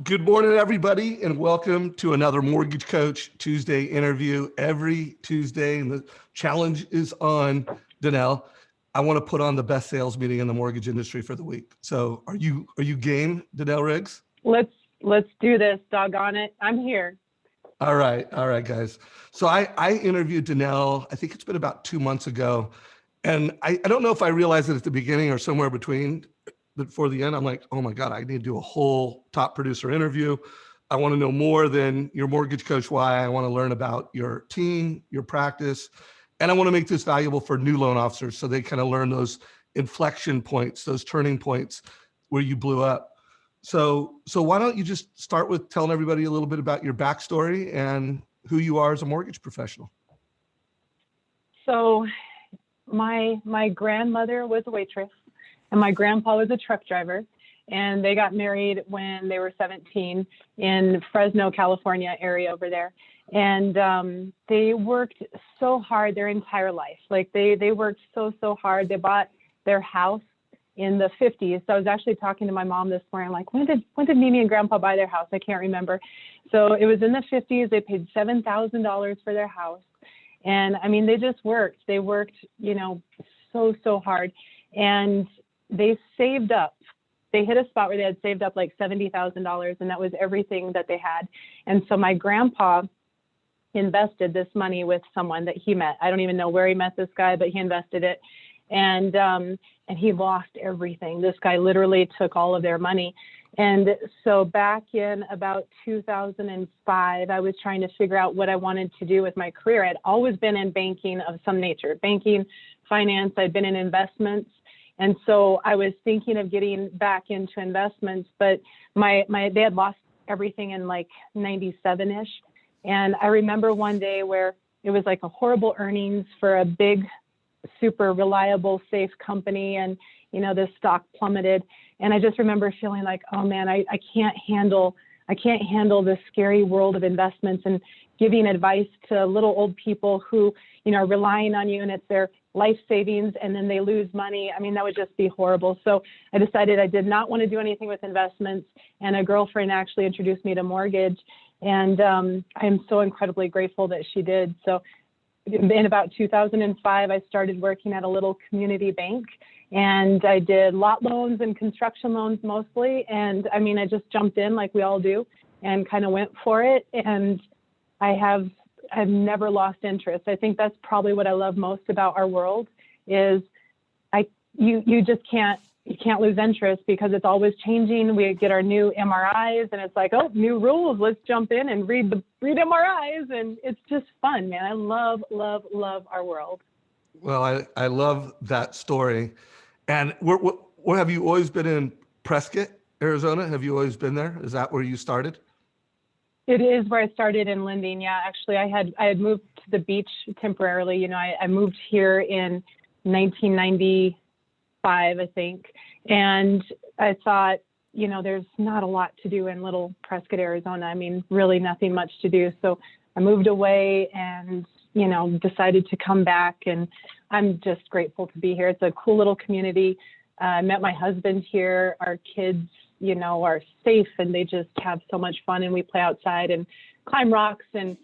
Good morning, everybody, and welcome to another Mortgage Coach Tuesday interview every Tuesday. And the challenge is on. Danell, I want to put on the best sales meeting in the mortgage industry for the week. So are you game, Danell Riggs? Let's do this, doggone it. I'm here. All right, guys. So I interviewed Danell, I think it's been about 2 months ago. And I don't know if I realized it at the beginning or somewhere between, but before the end, I'm like, oh my God, I need to do a whole top producer interview. I want to know more than your mortgage coach why. I want to learn about your team, your practice, and I want to make this valuable for new loan officers so they kind of learn those inflection points, those turning points where you blew up. So why don't you just start with telling everybody a little bit about your backstory and who you are as a mortgage professional? So my grandmother was a waitress and my grandpa was a truck driver, and they got married when they were 17 in Fresno, California area over there. And they worked so hard their entire life. Like they worked so hard. They bought their house in the 50s. So I was actually talking to my mom this morning. I'm like, when did Mimi and Grandpa buy their house? I can't remember. So it was in the 50s. They paid $7,000 for their house. And I mean, they just worked. They worked, so hard. And they saved up. They hit a spot where they had saved up like $70,000, and that was everything that they had. And so my grandpa invested this money with someone that he met. I don't even know where he met this guy, but he invested it. And he lost everything. This guy literally took all of their money. And so back in about 2005, I was trying to figure out what I wanted to do with my career. I'd always been in banking of some nature, banking, finance. I'd been in investments. And so I was thinking of getting back into investments, but they had lost everything in like 97-ish. And I remember one day where it was like a horrible earnings for a big, super reliable, safe company. And, the stock plummeted. And I just remember feeling like, oh man, I can't handle the scary world of investments and giving advice to little old people who, are relying on you and it's their life savings and then they lose money. I mean, that would just be horrible. So I decided I did not want to do anything with investments. And a girlfriend actually introduced me to mortgage. And I'm so incredibly grateful that she did. So in about 2005, I started working at a little community bank, and I did lot loans and construction loans mostly. And I mean, I just jumped in like we all do and kind of went for it. And I've never lost interest. I think that's probably what I love most about our world is you just can't lose interest because it's always changing. We get our new MRIs and it's like, oh, new rules. Let's jump in and read MRIs. And it's just fun, man. I love our world. Well, I love that story. And where have you always been in Prescott, Arizona? Have you always been there? Is that where you started? It is where I started in lending. Yeah, actually, I had moved to the beach temporarily. I moved here in 1995, I think. And I thought, there's not a lot to do in little Prescott, Arizona. I mean, really nothing much to do. So I moved away and, decided to come back. And I'm just grateful to be here. It's a cool little community. I met my husband here. Our kids, are safe and they just have so much fun. And we play outside and climb rocks and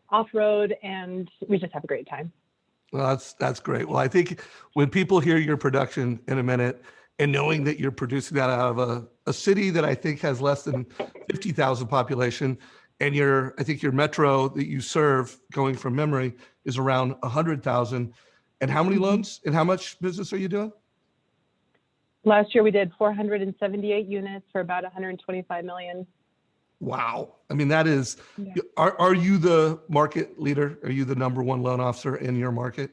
off-road, and we just have a great time. Well, that's great. Well, I think when people hear your production in a minute and knowing that you're producing that out of a city that I think has less than 50,000 population, and I think your metro that you serve, going from memory, is around 100,000. And how many loans and how much business are you doing? Last year we did 478 units for about 125 million. Wow. I mean, that is, yeah. Are you the market leader? Are you the number one loan officer in your market?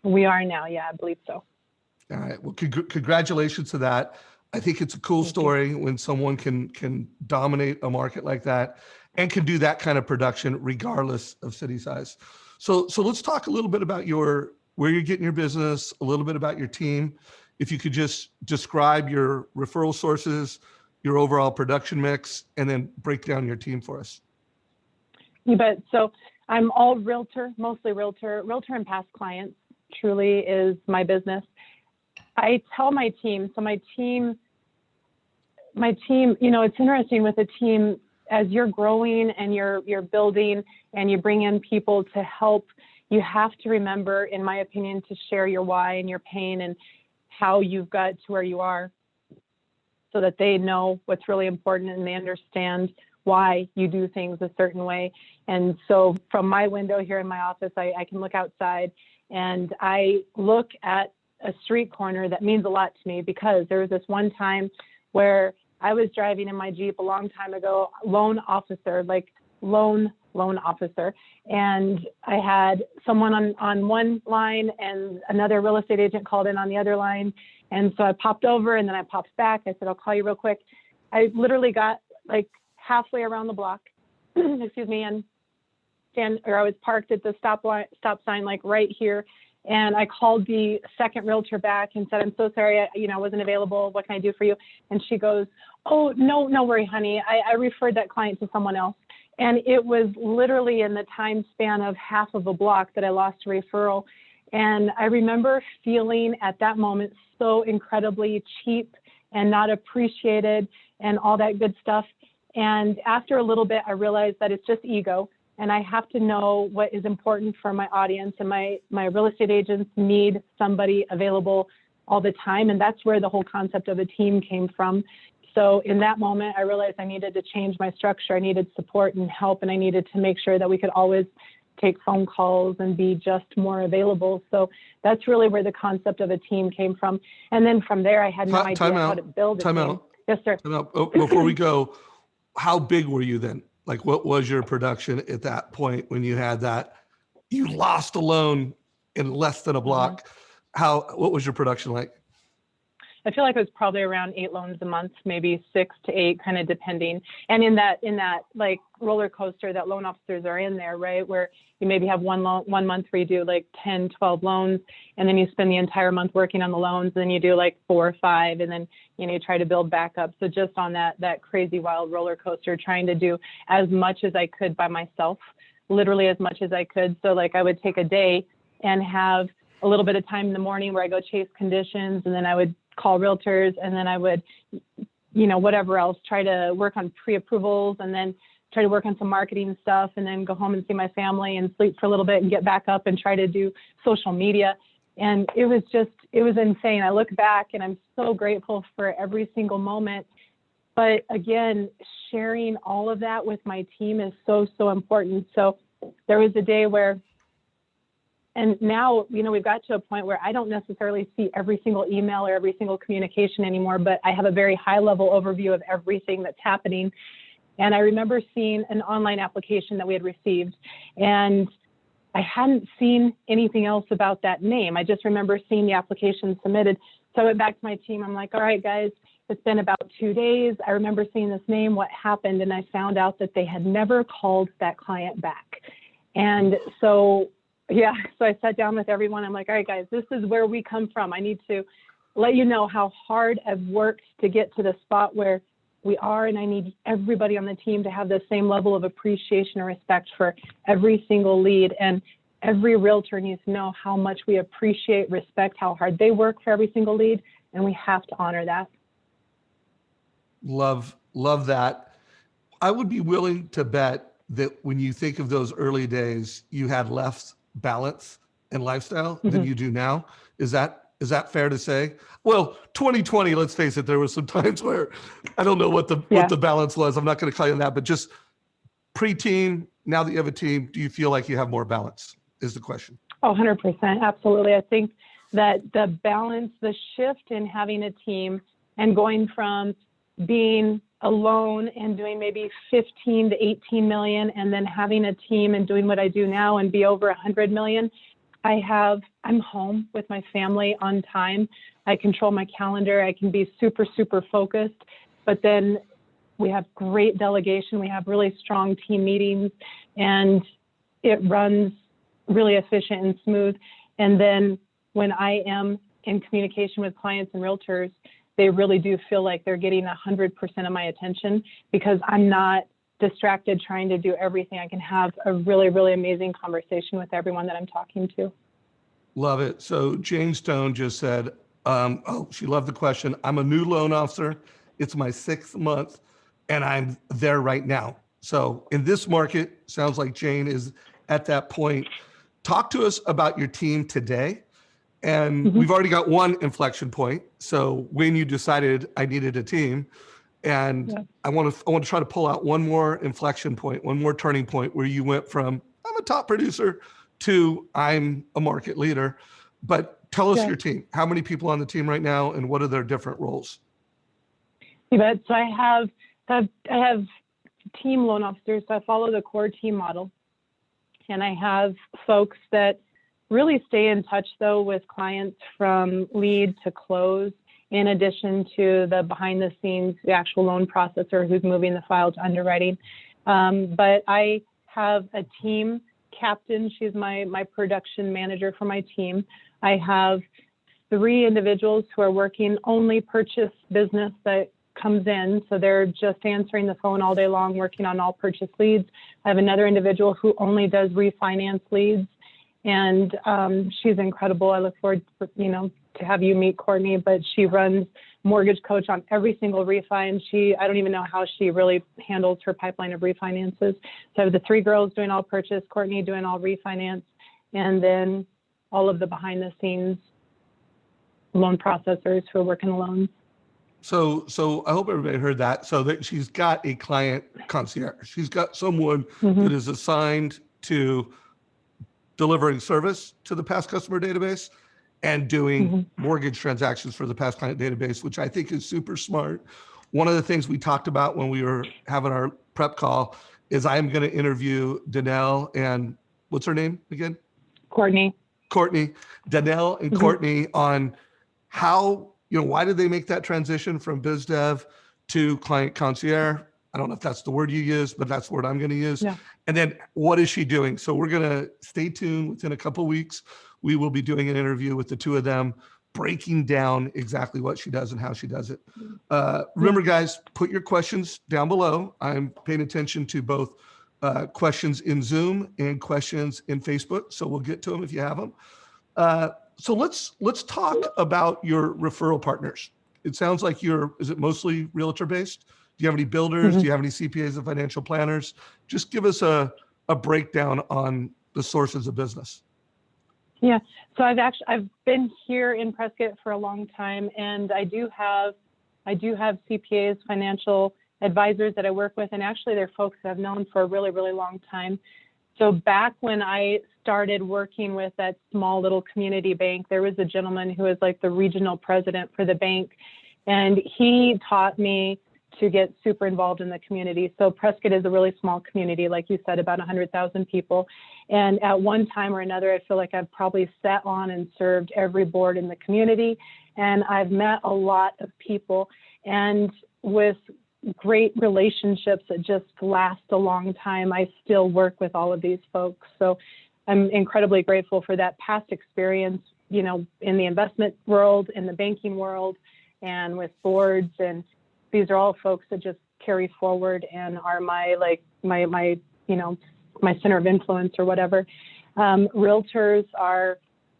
We are now. Yeah, I believe so. All right. Well, congratulations to that. I think it's a cool story when someone can dominate a market like that and can do that kind of production regardless of city size. So let's talk a little bit about where you're getting your business, a little bit about your team. If you could just describe your referral sources, your overall production mix, and then break down your team for us. You bet. So I'm all realtor, mostly realtor and past clients truly is my business. I tell my team, my team, it's interesting with a team, as you're growing and you're building and you bring in people to help, you have to remember, in my opinion, to share your why and your pain and how you've got to where you are, so that they know what's really important and they understand why you do things a certain way. And so from my window here in my office, I can look outside and I look at a street corner that means a lot to me, because there was this one time where I was driving in my Jeep a long time ago, loan officer, and I had someone on one line and another real estate agent called in on the other line. And so I popped over and then I popped back. I said, I'll call you real quick. I literally got like halfway around the block, excuse me, and I was parked at the stop sign, like right here. And I called the second realtor back and said, I'm so sorry, I wasn't available. What can I do for you? And she goes, oh, no worry, honey. I referred that client to someone else. And it was literally in the time span of half of a block that I lost a referral. And I remember feeling at that moment so incredibly cheap and not appreciated and all that good stuff. And after a little bit, I realized that it's just ego. And I have to know what is important for my audience, and my real estate agents need somebody available all the time. And that's where the whole concept of a team came from. So in that moment, I realized I needed to change my structure. I needed support and help, and I needed to make sure that we could always take phone calls and be just more available. So that's really where the concept of a team came from. And then from there, I had no idea how to build a team. Yes, sir. Oh, before we go, how big were you then? Like, what was your production at that point when you had that? You lost a loan in less than a block. What was your production like? I feel like it was probably around 8 loans a month, maybe 6 to 8, kind of depending. And in that like roller coaster that loan officers are in there, right, where you maybe have one month where you do like 10, 12 loans, and then you spend the entire month working on the loans, and then you do like 4 or 5, and then you try to build back up. So just on that crazy wild roller coaster, trying to do as much as I could by myself, literally as much as I could. So like I would take a day and have a little bit of time in the morning where I go chase conditions, and then I would call realtors, and then I would, whatever else, try to work on pre-approvals, and then try to work on some marketing stuff, and then go home and see my family and sleep for a little bit and get back up and try to do social media. And it was insane. I look back and I'm so grateful for every single moment. But again, sharing all of that with my team is so, so important. So there was a day where, and now, we've got to a point where I don't necessarily see every single email or every single communication anymore, but I have a very high level overview of everything that's happening. And I remember seeing an online application that we had received, and I hadn't seen anything else about that name. I just remember seeing the application submitted. So I went back to my team. I'm like, all right, guys, it's been about 2 days. I remember seeing this name. What happened? And I found out that they had never called that client back. And so I sat down with everyone. I'm like, all right, guys, this is where we come from. I need to let you know how hard I've worked to get to the spot where we are, and I need everybody on the team to have the same level of appreciation and respect for every single lead. And every realtor needs to know how much we appreciate, respect, how hard they work for every single lead, and we have to honor that. Love that. I would be willing to bet that when you think of those early days, you had less balance and lifestyle than you do now. Is that fair to say? Well, 2020, let's face it, there was some times where I don't know what the balance was. I'm not going to call you on that, but just pre-team, now that you have a team, do you feel like you have more balance is the question? Oh, 100%. Absolutely. I think that the balance, the shift in having a team and going from being alone and doing maybe 15 to 18 million, and then having a team and doing what I do now and be over 100 million. I'm home with my family on time. I control my calendar. I can be super, super focused, but then we have great delegation. We have really strong team meetings, and it runs really efficient and smooth. And then when I am in communication with clients and realtors, they really do feel like they're getting 100% of my attention, because I'm not distracted trying to do everything. I can have a really, really amazing conversation with everyone that I'm talking to. Love it. So Jane Stone just said, she loved the question. I'm a new loan officer It's my 6th month and I'm there right now. So in this market, sounds like Jane is at that point. Talk to us about your team today. And we've already got one inflection point. So when you decided I needed a team, and Yeah. I want to try to pull out one more inflection point, one more turning point where you went from I'm a top producer to I'm a market leader. But tell us Yeah. your team. How many people on the team right now, and what are their different roles? You bet. So I have team loan officers. So I follow the core team model, and I have folks that really stay in touch though with clients from lead to close, in addition to the behind the scenes, the actual loan processor who's moving the file to underwriting. But I have a team captain. She's my production manager for my team. I have 3 individuals who are working only purchase business that comes in. So they're just answering the phone all day long, working on all purchase leads. I have another individual who only does refinance leads. And she's incredible. I look forward to have you meet Courtney, but she runs Mortgage Coach on every single refi. And I don't even know how she really handles her pipeline of refinances. So I have the 3 girls doing all purchase, Courtney doing all refinance, and then all of the behind the scenes loan processors who are working the loans. So I hope everybody heard that. So that she's got a client concierge. She's got someone that is assigned to delivering service to the past customer database and doing mortgage transactions for the past client database, which I think is super smart. One of the things we talked about when we were having our prep call is I'm going to interview Danell and what's her name again? Courtney, Danell and Courtney on how, why did they make that transition from biz dev to client concierge? I don't know if that's the word you use, but that's the word I'm going to use. Yeah. And then what is she doing? So we're going to stay tuned. Within a couple of weeks, we will be doing an interview with the 2 of them, breaking down exactly what she does and how she does it. Remember, guys, put your questions down below. I'm paying attention to both questions in Zoom and questions in Facebook. So we'll get to them if you have them. So let's talk about your referral partners. It sounds like is it mostly realtor based? Do you have any builders? Do you have any CPAs and financial planners? Just give us a breakdown on the sources of business. Yeah, so I've been here in Prescott for a long time, and I do have CPAs, financial advisors that I work with, and actually they're folks that I've known for a really, really long time. So back when I started working with that small little community bank, there was a gentleman who was like the regional president for the bank, and he taught me to get super involved in the community. So Prescott is a really small community, like you said, about 100,000 people. And at one time or another, I feel like I've probably sat on and served every board in the community. And I've met a lot of people, and with great relationships that just last a long time, I still work with all of these folks. So I'm incredibly grateful for that past experience, in the investment world, in the banking world, and with boards. And these are all folks that just carry forward and are my center of influence or whatever. Realtors are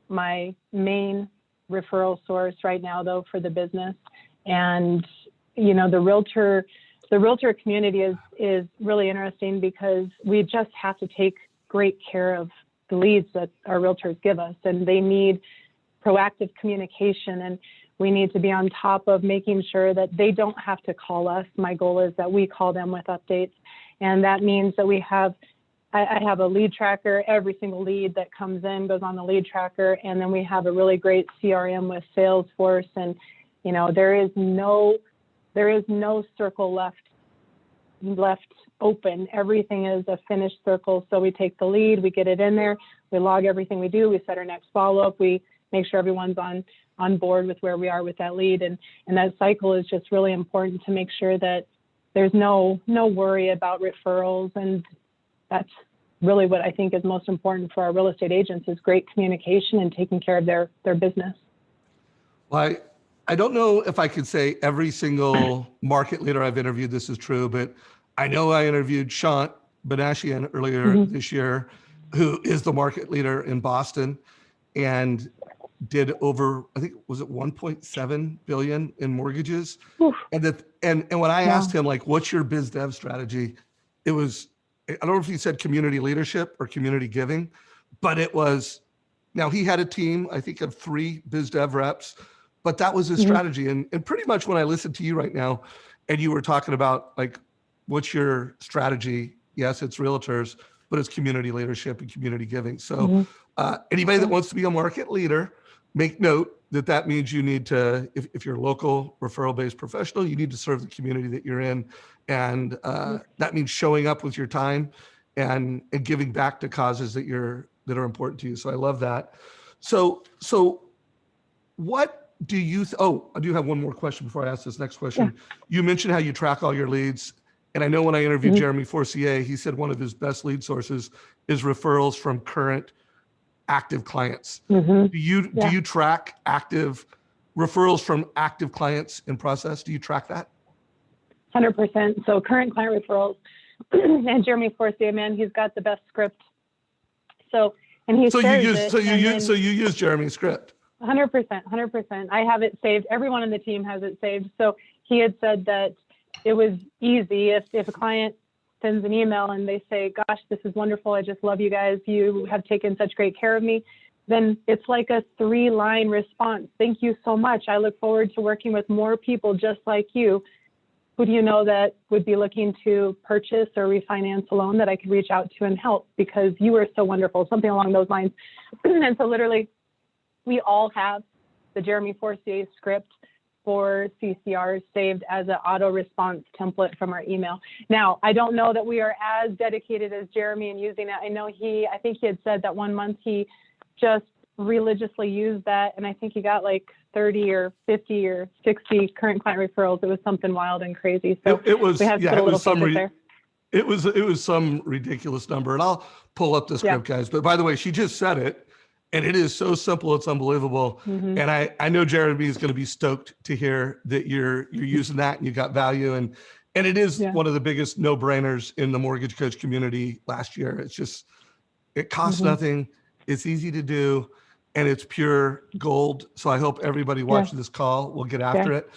my main referral source right now, though, for the business. And the realtor community is really interesting because we just have to take great care of the leads that our realtors give us, and they need proactive communication, and we need to be on top of making sure that they don't have to call us. My goal is that we call them with updates, and that means that I have a lead tracker. Every single lead that comes in goes on the lead tracker, and then we have a really great CRM with Salesforce, and there is no circle left open. Everything is a finished circle. So we take the lead, we get it in there, we log everything we do, we set our next follow-up, we make sure everyone's on board with where we are with that lead. And that cycle is just really important to make sure that there's no worry about referrals. And that's really what I think is most important for our real estate agents is great communication and taking care of their business. Well, I don't know if I could say every single market leader I've interviewed this is true, but I know I interviewed Shant Banashian earlier this year, who is the market leader in Boston. And did over, I think, was it 1.7 billion in mortgages? Oof. And when I Wow. asked him, like, what's your biz dev strategy? It was, I don't know if he said community leadership or community giving, but it was, now he had a team, I think, of 3 biz dev reps, but that was his strategy. And pretty much when I listen to you right now, and you were talking about, like, what's your strategy? Yes, it's realtors, but it's community leadership and community giving. So anybody that wants to be a market leader, make note that that means you need to, if you're a local referral-based professional, you need to serve the community that you're in. And that means showing up with your time and giving back to causes that are important to you. So I love that. So what do you, I do have one more question before I ask this next question. Yeah. You mentioned how you track all your leads. And I know when I interviewed Jeremy Forcier, he said one of his best lead sources is referrals from current active clients. Do you track active referrals from active clients in process? Do you track that? 100%. So current client referrals, and Jeremy Forcier, man, he's got the best script. So you use Jeremy's script. 100%. I have it saved. Everyone on the team has it saved. So he had said that it was easy if a client sends an email and they say, gosh, this is wonderful. I just love you guys. You have taken such great care of me. Then it's like a 3-line response. Thank you so much. I look forward to working with more people just like you. Who do you know that would be looking to purchase or refinance a loan that I could reach out to and help because you were so wonderful, something along those lines. And so literally, we all have the Jeremy Forcier script for CCRs saved as an auto response template from our email. Now, I don't know that we are as dedicated as Jeremy in using it. I think he had said that one month he just religiously used that, and I think he got like 30 or 50 or 60 current client referrals. It was something wild and crazy. So it was, we have to put a little focus there. It was some ridiculous number, and I'll pull up the script, guys. But by the way, she just said it. And it is so simple, it's unbelievable. And I know Jeremy is going to be stoked to hear that you're using that and you got value. And it is one of the biggest no-brainers in the mortgage coach community last year. It's just, it costs nothing. It's easy to do, and it's pure gold. So I hope everybody watching this call will get after it.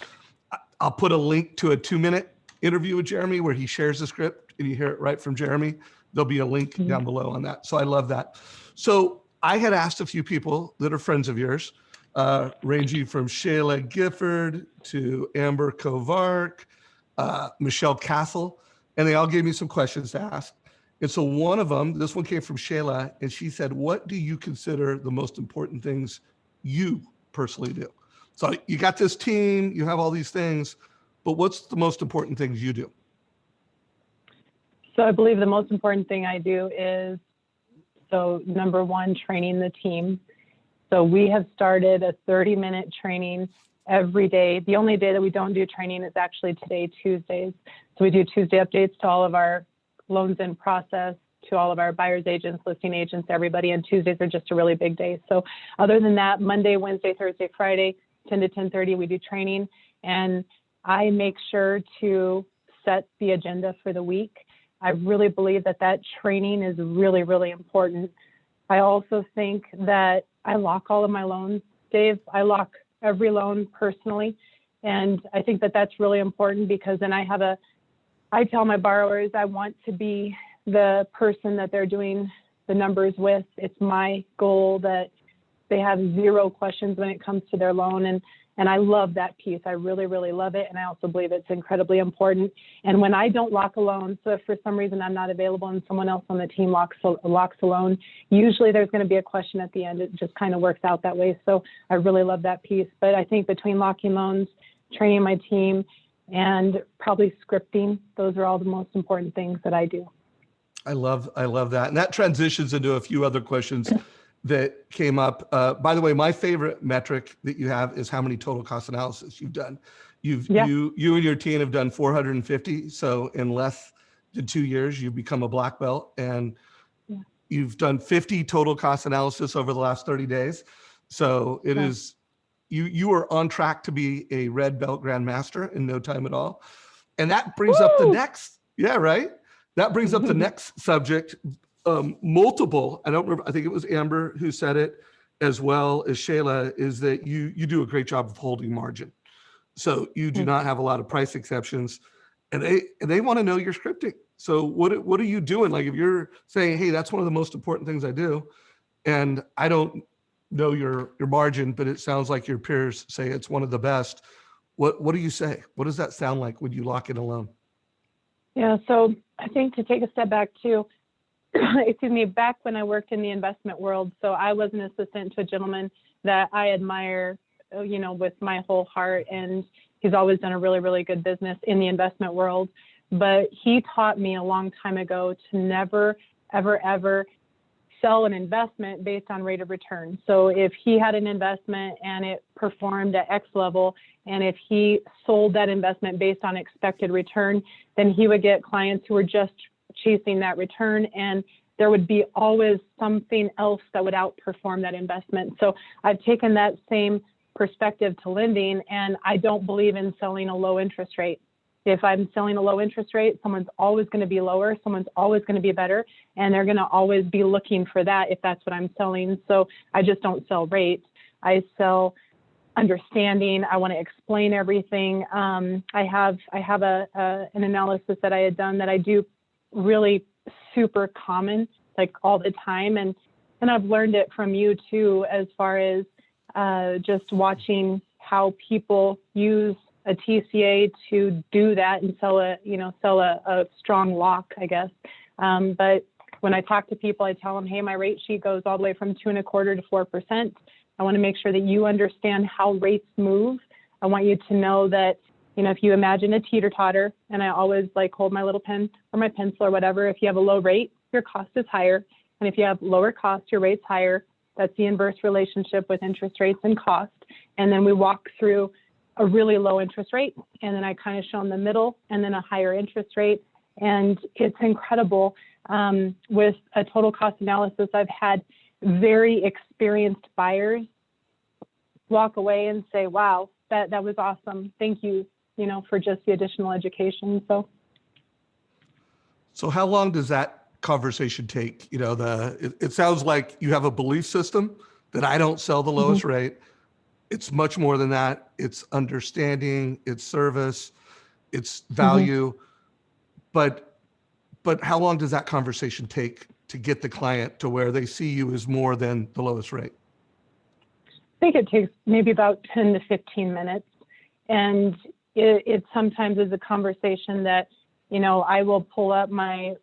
I'll put a link to a 2-minute interview with Jeremy where he shares the script and you hear it right from Jeremy. There'll be a link down below on that. So I love that. So I had asked a few people that are friends of yours, ranging from Shayla Gifford to Amber Kovark, Michelle Castle, and they all gave me some questions to ask. And so one of them, this one came from Shayla, and she said, what do you consider the most important things you personally do? So you got this team, you have all these things, but what's the most important things you do? So I believe the most important thing I do is, so number one, training the team. So we have started a 30-minute training every day. The only day that we don't do training is actually today, Tuesdays. So we do Tuesday updates to all of our loans in process, to all of our buyers agents, listing agents, everybody. And Tuesdays are just a really big day. So other than that, Monday, Wednesday, Thursday, Friday, 10 to 10:30, we do training. And I make sure to set the agenda for the week. I really believe that training is really, really important. I also think that I lock all of my loans, Dave. I lock every loan personally. And I think that that's really important because then I tell my borrowers I want to be the person that they're doing the numbers with. It's my goal that they have 0 questions when it comes to their loan. And I love that piece. I really, really love it. And I also believe it's incredibly important. And when I don't lock a loan, so if for some reason I'm not available and someone else on the team locks a loan, usually there's going to be a question at the end. It just kind of works out that way. So I really love that piece. But I think between locking loans, training my team, and probably scripting, those are all the most important things that I do. I love that. And that transitions into a few other questions that came up. By the way, my favorite metric that you have is how many total cost analysis you've done. You and your team have done 450. So in less than 2 years, you've become a black belt, and you've done 50 total cost analysis over the last 30 days. So it is, you are on track to be a red belt grandmaster in no time at all. And that brings up the next, that brings up the next subject. Multiple, I don't remember, I think it was Amber who said it, as well as Shayla is that you do a great job of holding margin. So you do not have a lot of price exceptions, and they want to know your scripting. So what are you doing? Like if you're saying, hey, that's one of the most important things I do, and I don't know your margin, but it sounds like your peers say it's one of the best. What do you say? What does that sound like when you lock in a loan? Yeah, so I think to take a step back too, excuse me, back when I worked in the investment world, so I was an assistant to a gentleman that I admire, with my whole heart, and he's always done a really, really good business in the investment world. But he taught me a long time ago to never, ever, ever sell an investment based on rate of return. So if he had an investment and it performed at X level, and if he sold that investment based on expected return, then he would get clients who were just chasing that return, and there would be always something else that would outperform that investment. So I've taken that same perspective to lending, and I don't believe in selling a low interest rate. If I'm selling a low interest rate, someone's always going to be lower, someone's always going to be better, and they're going to always be looking for that if that's what I'm selling. So I just don't sell rates. I sell understanding. I want to explain everything. I have an analysis that I had done that I do really super common, like all the time, and I've learned it from you too, as far as just watching how people use a TCA to do that and sell a strong lock, I guess. But when I talk to people, I tell them, hey, my rate sheet goes all the way from 2.25% to 4%. I want to make sure that you understand how rates move. I want you to know that, if you imagine a teeter-totter, and I always hold my little pen or my pencil or whatever, if you have a low rate, your cost is higher. And if you have lower cost, your rate's higher. That's the inverse relationship with interest rates and cost. And then we walk through a really low interest rate, and then I kind of show them the middle, and then a higher interest rate. And it's incredible. With a total cost analysis, I've had very experienced buyers walk away and say, wow, that was awesome. Thank you, for just the additional education. So how long does that conversation take? It sounds like you have a belief system that I don't sell the lowest rate. It's much more than that. It's understanding, it's service, it's value. But how long does that conversation take to get the client to where they see you as more than the lowest rate? I think it takes maybe about 10 to 15 minutes. And it sometimes is a conversation that, I will pull up my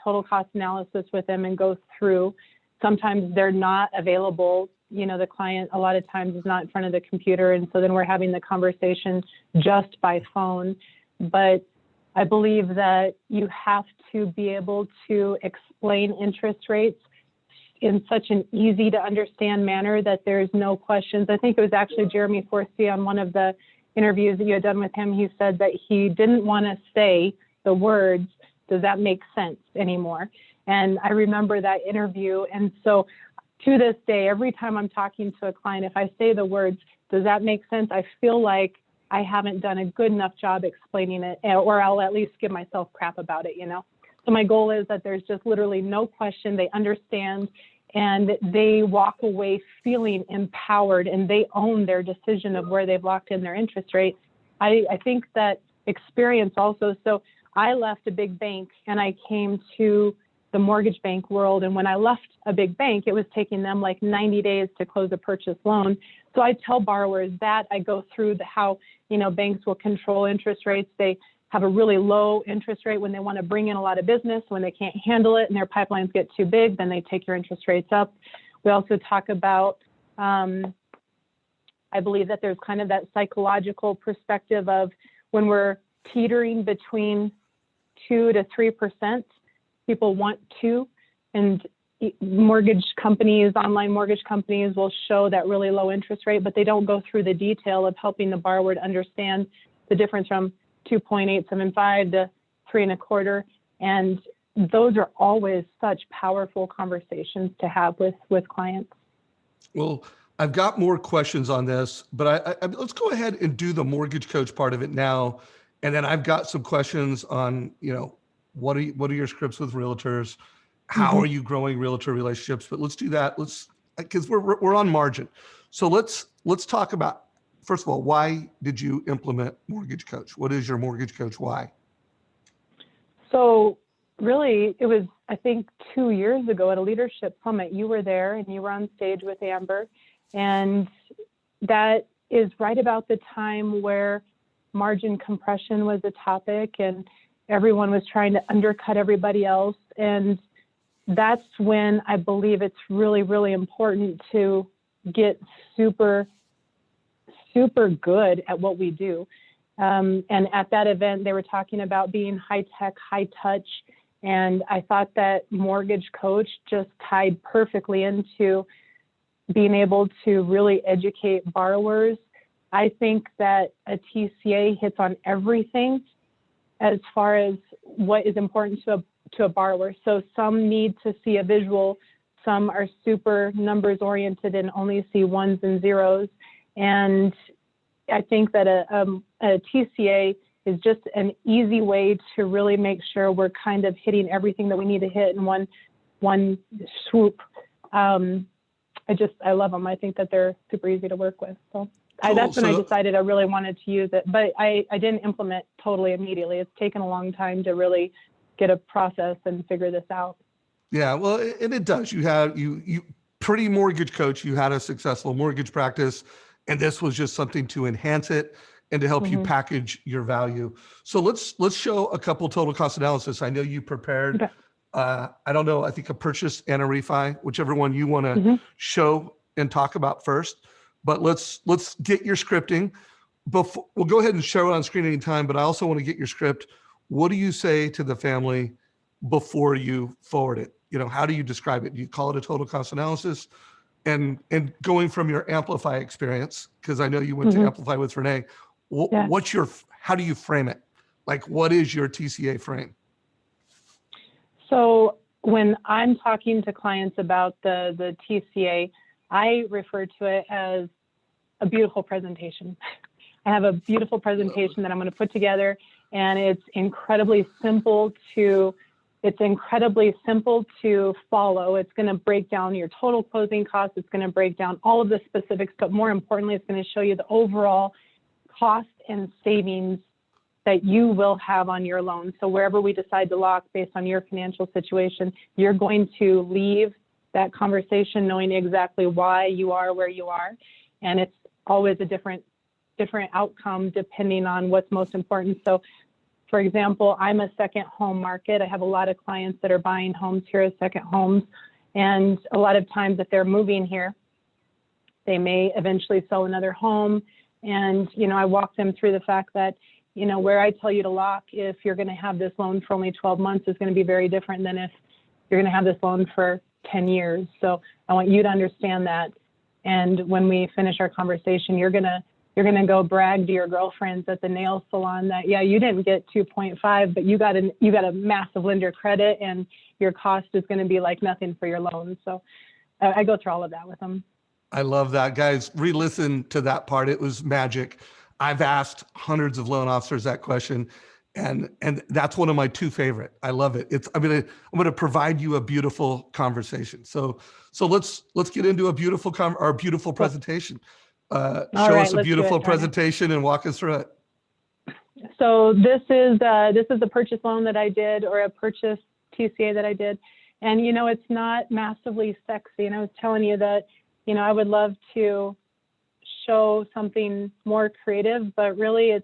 total cost analysis with them and go through. Sometimes they're not available. The client a lot of times is not in front of the computer. And so then we're having the conversation just by phone. But I believe that you have to be able to explain interest rates in such an easy to understand manner that there's no questions. I think it was actually Jeremy Forsey on one of the interviews that you had done with him. He said that he didn't want to say the words, does that make sense anymore? And I remember that interview. And so to this day, every time I'm talking to a client, if I say the words, does that make sense? I feel like I haven't done a good enough job explaining it, or I'll at least give myself crap about it, So my goal is that there's just literally no question. They understand, and they walk away feeling empowered, and they own their decision of where they've locked in their interest rate. I think that experience also. So I left a big bank and I came to the mortgage bank world. And when I left a big bank, it was taking them like 90 days to close a purchase loan. So I tell borrowers that. I go through how, banks will control interest rates. They have a really low interest rate when they want to bring in a lot of business. When they can't handle it and their pipelines get too big, then they take your interest rates up. We also talk about, I believe that there's kind of that psychological perspective of when we're teetering between 2 to 3%, people want to, and mortgage companies, online mortgage companies will show that really low interest rate, but they don't go through the detail of helping the borrower to understand the difference from 2.875 to 3.25. And those are always such powerful conversations to have with clients. Well, I've got more questions on this, but let's go ahead and do the mortgage coach part of it now. And then I've got some questions on, what are your scripts with realtors? How are you growing realtor relationships? But let's do that. Let's because we're on margin. So let's talk about, first of all, why did you implement Mortgage Coach? What is your Mortgage Coach? Why? So really, it was, I think, 2 years ago at a leadership summit. You were there and you were on stage with Amber. And that is right about the time where margin compression was a topic and everyone was trying to undercut everybody else. And that's when I believe it's really, really important to get super, super good at what we do. And at that event, they were talking about being high tech, high touch. And I thought that Mortgage Coach just tied perfectly into being able to really educate borrowers. I think that a TCA hits on everything as far as what is important to a borrower. So some need to see a visual, some are super numbers oriented and only see ones and zeros. And I think that a TCA is just an easy way to really make sure we're kind of hitting everything that we need to hit in one swoop. I love them. I think that they're super easy to work with. So Cool. that's when I decided I really wanted to use it, but I didn't implement totally immediately. It's taken a long time to really get a process and figure this out. Yeah, well, and it does. You pre-Mortgage Coach, you had a successful mortgage practice, and this was just something to enhance it and to help you package your value. So let's show a couple total cost analysis. I know you prepared, Okay. I don't know, I think a purchase and a refi, whichever one you want to show and talk about first. But let's get your scripting. We'll go ahead and show it on screen anytime, but I also want to get your script. What do you say to the family before you forward it? You know, how do you describe it? Do you call it a total cost analysis? And going from your Amplify experience, because I know you went to Amplify with Renee, how do you frame it? Like, what is your TCA frame? So when I'm talking to clients about the TCA, I refer to it as a beautiful presentation. I have a beautiful presentation that I'm going to put together, and it's incredibly simple to follow. It's going to break down your total closing costs. It's going to break down all of the specifics, but more importantly, it's going to show you the overall cost and savings that you will have on your loan. So wherever we decide to lock based on your financial situation, you're going to leave that conversation knowing exactly why you are where you are. And it's always a different outcome depending on what's most important. So for example, I'm a second home market. I have a lot of clients that are buying homes here as second homes. And a lot of times if they're moving here, they may eventually sell another home. And, I walk them through the fact that, where I tell you to lock, if you're going to have this loan for only 12 months, is going to be very different than if you're going to have this loan for 10 years. So I want you to understand that. And when we finish our conversation, you're going to go brag to your girlfriends at the nail salon that, yeah, you didn't get 2.5, but you got a massive lender credit and your cost is going to be like nothing for your loan. So I go through all of that with them. I love that. Guys, re-listen to that part. It was magic. I've asked hundreds of loan officers that question, and that's one of my two favorite. I love it. I'm gonna provide you a beautiful conversation. So let's get into a beautiful presentation. Show us a beautiful presentation and walk us through it. So this is the purchase loan that I did, or a purchase TCA that I did. And, it's not massively sexy. And I was telling you that, I would love to show something more creative, but really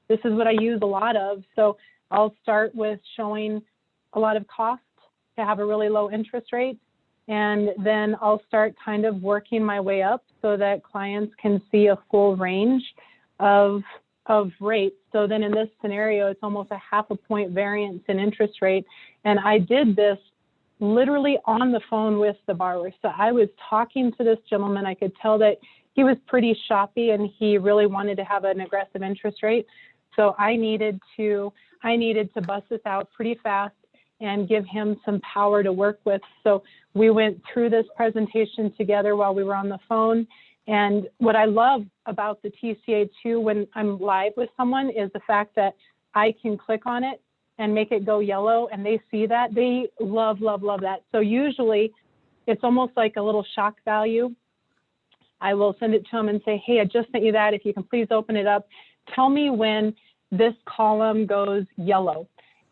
this is what I use a lot of. So I'll start with showing a lot of cost to have a really low interest rate. And then I'll start kind of working my way up so that clients can see a full range of rates. So then in this scenario, it's almost a 0.5 point variance in interest rate. And I did this literally on the phone with the borrower. So I was talking to this gentleman. I could tell that he was pretty shoppy and he really wanted to have an aggressive interest rate. So I needed to bust this out pretty fast and give him some power to work with. So we went through this presentation together while we were on the phone. And what I love about the TCA too, when I'm live with someone, is the fact that I can click on it and make it go yellow, and they see that. They love, love, love that. So usually it's almost like a little shock value. I will send it to them and say, hey, I just sent you that. If you can please open it up. Tell me when this column goes yellow.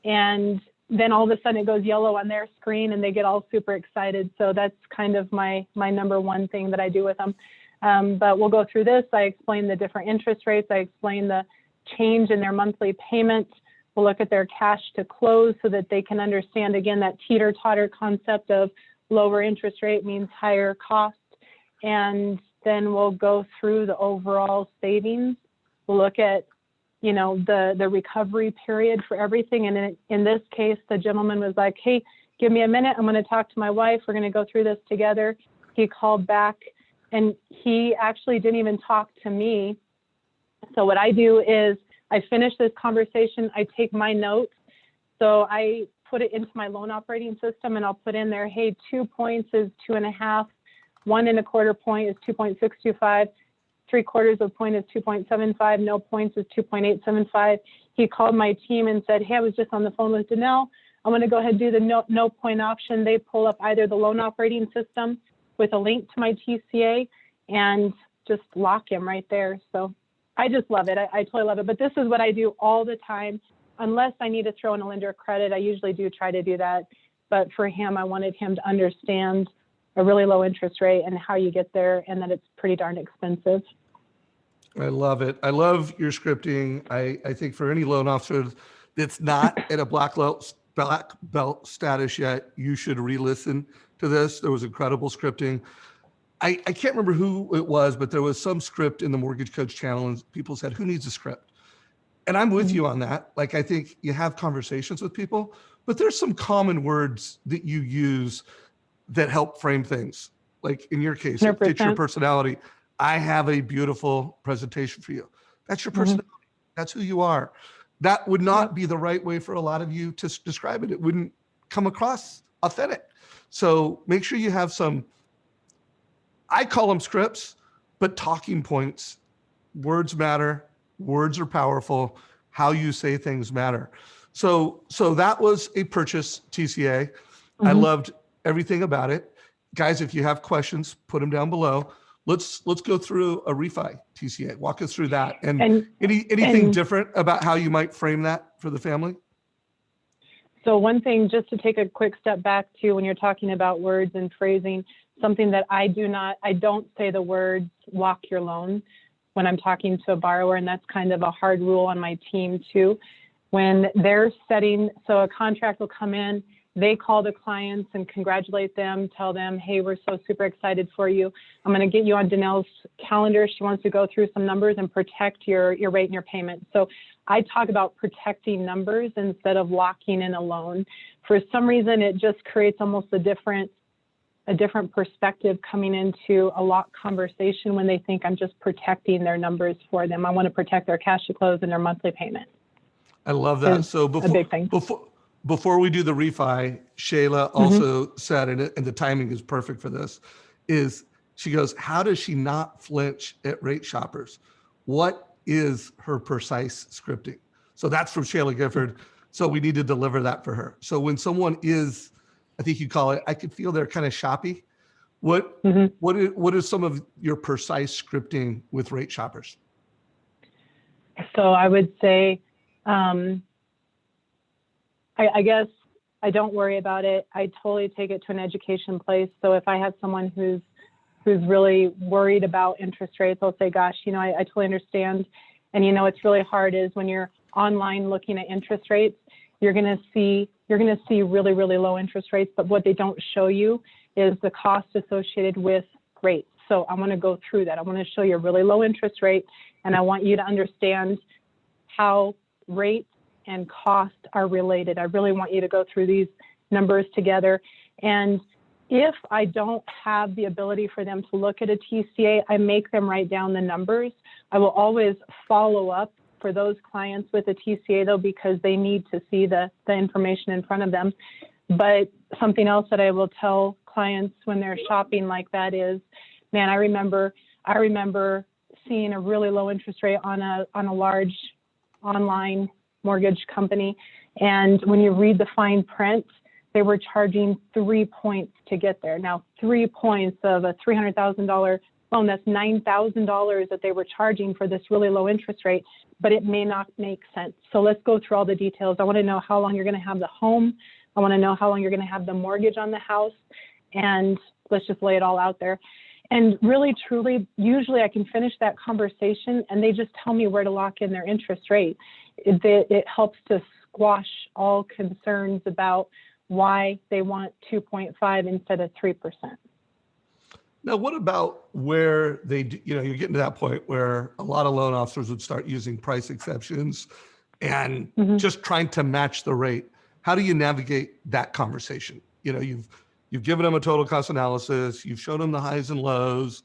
And then all of a sudden it goes yellow on their screen and they get all super excited. So that's kind of my number one thing that I do with them. But we'll go through this. I explain the different interest rates. I explain the change in their monthly payment. We'll look at their cash to close so that they can understand, again, that teeter-totter concept of lower interest rate means higher cost. And then we'll go through the overall savings. We'll look at, you know, the recovery period for everything. And in this case, the gentleman was like, hey, give me a minute. I'm going to talk to my wife. We're going to go through this together. He called back and he actually didn't even talk to me. So what I do is I finish this conversation. I take my notes. So I put it into my loan operating system and I'll put in there, hey, 2 points is 2.5. 1 1/4 point is 2.625. 3/4 of a point is 2.75. No points is 2.875. He called my team and said, hey, I was just on the phone with Danell. I'm going to go ahead and do the no point option. They pull up either the loan operating system with a link to my TCA and just lock him right there. So I just love it. I totally love it. But this is what I do all the time. Unless I need to throw in a lender credit, I usually do try to do that. But for him, I wanted him to understand a really low interest rate and how you get there and that it's pretty darn expensive. I love it. I love your scripting. I think for any loan officer that's not at a black belt status yet, you should re-listen to this. There was incredible scripting. I can't remember who it was, but there was some script in the Mortgage Coach channel and people said, who needs a script? And I'm with you on that. Like, I think you have conversations with people, but there's some common words that you use that help frame things. Like in your case, it fits your personality. I have a beautiful presentation for you. That's your personality. That's who you are. That would not be the right way for a lot of you to describe it. It wouldn't come across authentic. So make sure you have some, I call them scripts, but talking points. Words matter. Words are powerful. How you say things matter. So that was a purchase TCA. I loved everything about it. Guys, if you have questions, put them down below. Let's go through a refi TCA. Walk us through that. And anything different about how you might frame that for the family? So one thing, just to take a quick step back to when you're talking about words and phrasing, something that I don't say the words lock your loan when I'm talking to a borrower, and that's kind of a hard rule on my team too. When they're setting, so a contract will come in, they call the clients and congratulate them, tell them, hey, we're so super excited for you. I'm going to get you on Danell's calendar. She wants to go through some numbers and protect your rate and your payment. So I talk about protecting numbers instead of locking in a loan. For some reason, it just creates almost a different perspective coming into a lock conversation when they think I'm just protecting their numbers for them. I want to protect their cash to close and their monthly payment. I love that. So a big thing. Before we do the refi, Shayla also said, and the timing is perfect for this, is she goes, how does she not flinch at rate shoppers? What is her precise scripting? So that's from Shayla Gifford. So we need to deliver that for her. So when someone is, I think you call it, I could feel they're kind of shoppy. What is some of your precise scripting with rate shoppers? So I would say, I guess I don't worry about it. I totally take it to an education place. So if I have someone who's really worried about interest rates, I'll say, gosh, you know, I totally understand. And, you know, it's really hard is when you're online looking at interest rates, you're going to see really, really low interest rates. But what they don't show you is the cost associated with rates. So I want to go through that. I want to show you a really low interest rate. And I want you to understand how rates and cost are related. I really want you to go through these numbers together. And if I don't have the ability for them to look at a TCA, I make them write down the numbers. I will always follow up for those clients with a TCA though, because they need to see the information in front of them. But something else that I will tell clients when they're shopping like that is, man, I remember seeing a really low interest rate on a large online mortgage company. And when you read the fine print, they were charging 3 points to get there. Now, 3 points of a $300,000 loan, that's $9,000 that they were charging for this really low interest rate, but it may not make sense. So let's go through all the details. I want to know how long you're going to have the home. I want to know how long you're going to have the mortgage on the house. And let's just lay it all out there. And really, truly, usually I can finish that conversation and they just tell me where to lock in their interest rate. It helps to squash all concerns about why they want 2.5 instead of 3%. Now, what about where you're getting to that point where a lot of loan officers would start using price exceptions and just trying to match the rate. How do you navigate that conversation? You've given them a total cost analysis, you've shown them the highs and lows,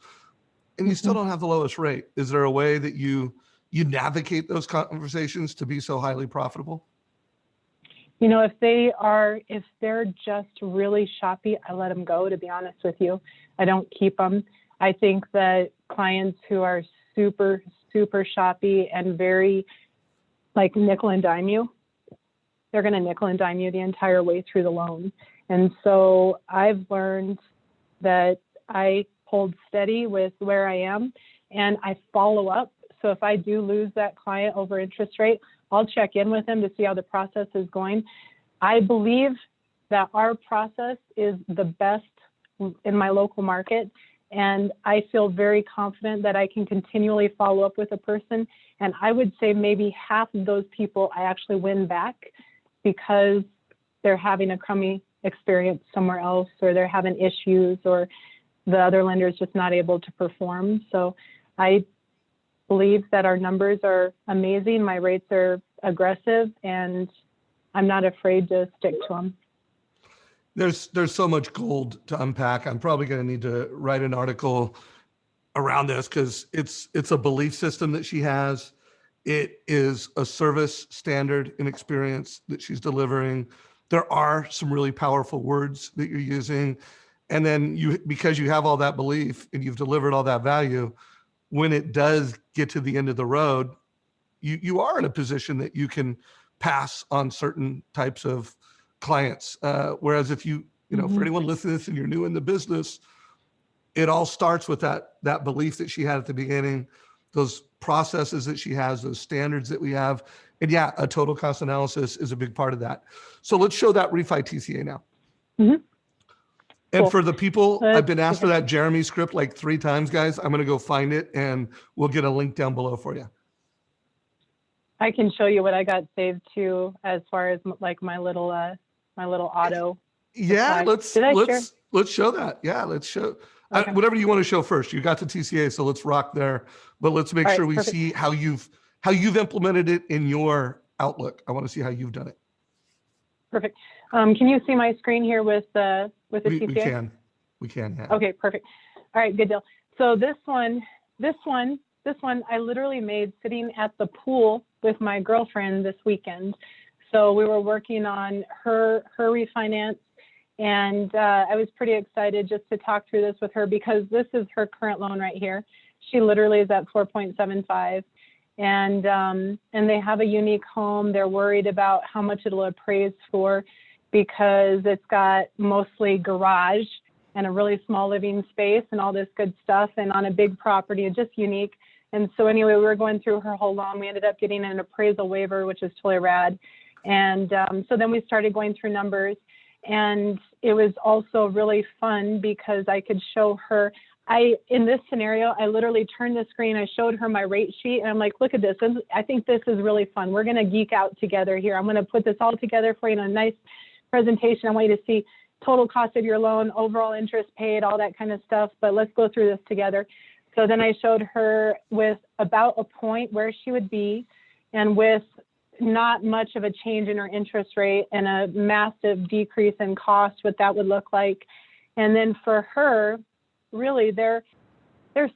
and you still don't have the lowest rate. Is there a way that you navigate those conversations to be so highly profitable? If they're just really shoppy, I let them go, to be honest with you. I don't keep them. I think that clients who are super, super shoppy and very like nickel and dime you, they're going to nickel and dime you the entire way through the loan. And so I've learned that I hold steady with where I am and I follow up. So if I do lose that client over interest rate, I'll check in with them to see how the process is going. I believe that our process is the best in my local market. And I feel very confident that I can continually follow up with a person. And I would say maybe half of those people I actually win back because they're having a crummy experience somewhere else, or they're having issues, or the other lender is just not able to perform. So I believe that our numbers are amazing. My rates are aggressive, and I'm not afraid to stick to them. There's so much gold to unpack. I'm probably going to need to write an article around this because it's a belief system that she has. It is a service standard and experience that she's delivering. There are some really powerful words that you're using. And then because you have all that belief and you've delivered all that value, when it does get to the end of the road, you are in a position that you can pass on certain types of clients. Whereas if for anyone listening to this and you're new in the business, it all starts with that belief that she had at the beginning, those processes that she has, those standards that we have. And yeah, a total cost analysis is a big part of that. So let's show that refi TCA now. And cool. For the people, I've been asked for that Jeremy script like 3 times, guys. I'm going to go find it and we'll get a link down below for you. I can show you what I got saved to as far as like my little auto. Yeah, let's show that. Yeah, let's show whatever you want to show first. You got the TCA, so let's rock there. But let's make sure we see how you've implemented it in your Outlook. I want to see how you've done it. Perfect. Can you see my screen here with the TCA? We can. Yeah. Okay, perfect. All right, good deal. So this one, I literally made sitting at the pool with my girlfriend this weekend. So we were working on her refinance, and I was pretty excited just to talk through this with her because this is her current loan right here. She literally is at 4.75, and they have a unique home. They're worried about how much it'll appraise for because it's got mostly garage and a really small living space and all this good stuff, and on a big property, and just unique. And so anyway, we were going through her whole loan. We ended up getting an appraisal waiver, which is totally rad. And so then we started going through numbers, and it was also really fun because I could show her, in this scenario, I literally turned the screen, I showed her my rate sheet, and I'm like, look at this. I think this is really fun. We're going to geek out together here. I'm going to put this all together for you in a nice presentation. I want you to see total cost of your loan, overall interest paid, all that kind of stuff. But let's go through this together. So then I showed her with about a point where she would be, and with not much of a change in her interest rate and a massive decrease in cost, what that would look like. And then for her, really, they're